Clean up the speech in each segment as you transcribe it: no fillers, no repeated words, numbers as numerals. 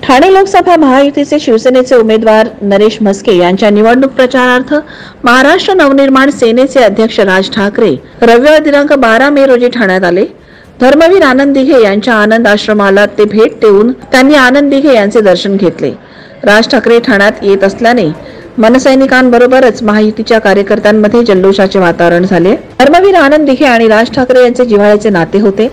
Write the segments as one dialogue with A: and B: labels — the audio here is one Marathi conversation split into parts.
A: ठाणे लोकसभा महायुतीचे शिवसेनेचे उमेदवार नरेश म्हस्के यांच्या निवडणूक प्रचारार्थ महाराष्ट्र नवनिर्माण सेनेचे अध्यक्ष राज ठाकरे रविवार दिनांक 12 मे रोजी ठाण्यात आले. धर्मवीर आनंद दिघे यांच्या आनंद आश्रमाला ते भेट देऊन त्यांनी आनंद दिघे यांचे दर्शन घेतले. राज ठाकरे ठाण्यात येत असल्याने मनसैनिकांबरोबरच महायुतीच्या कार्यकर्त्यांमध्ये जल्लोषाचे वातावरण झाले. धर्मवीर आनंद दिघे आणि राज ठाकरे यांचे जिव्हाळ्याचे नाते होते.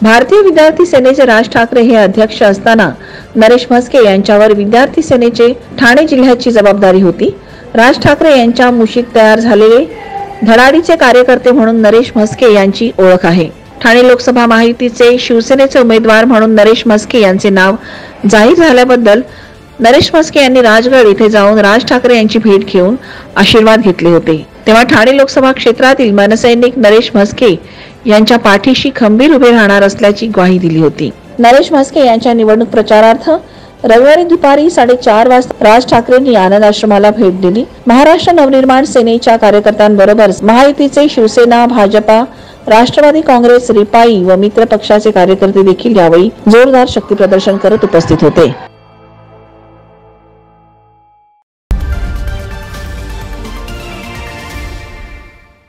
A: भारतीय विद्यार्थी सेनेचे राज ठाकरे हे अध्यक्ष असताना नरेश म्हस्के यांच्यावर विद्यार्थी सेनेचे ठाणे जिल्ह्याची जबाबदारी होती. राज ठाकरे यांच्या मुशीत तयार झालेले धडाडीचे कार्यकर्ते म्हणून नरेश म्हस्के यांची ओळख आहे. ठाणे लोकसभा महायुतीचे शिवसेनेचे उमेदवार म्हणून नरेश म्हस्के यांचे नाव जाहीर झाल्याबद्दल नरेश म्हस्के यांनी राजगड येथे जाऊन राज ठाकरे यांची भेट घेऊन आशीर्वाद घेतले होते. तेव्हा ठाणे लोकसभा क्षेत्रातील मनसैनिक नरेश म्हस्के यांच्या पाठीशी खंबीर उभे राहणार असल्याची ग्वाही दिली होती. नरेश म्हस्के यांच्या निवडणूक प्रचारार्थ रविवारी दुपारी 4:30 वाजता राज ठाकरेंनी आनंद आश्रमाला भेट दिली. महाराष्ट्र नवनिर्माण सेनेच्या कार्यकर्त्यांबरोबर महायुतीचे शिवसेना, भाजपा, राष्ट्रवादी काँग्रेस, रिपाई व मित्र पक्षाचे कार्यकर्ते देखील यावेळी जोरदार शक्ती प्रदर्शन करत उपस्थित होते.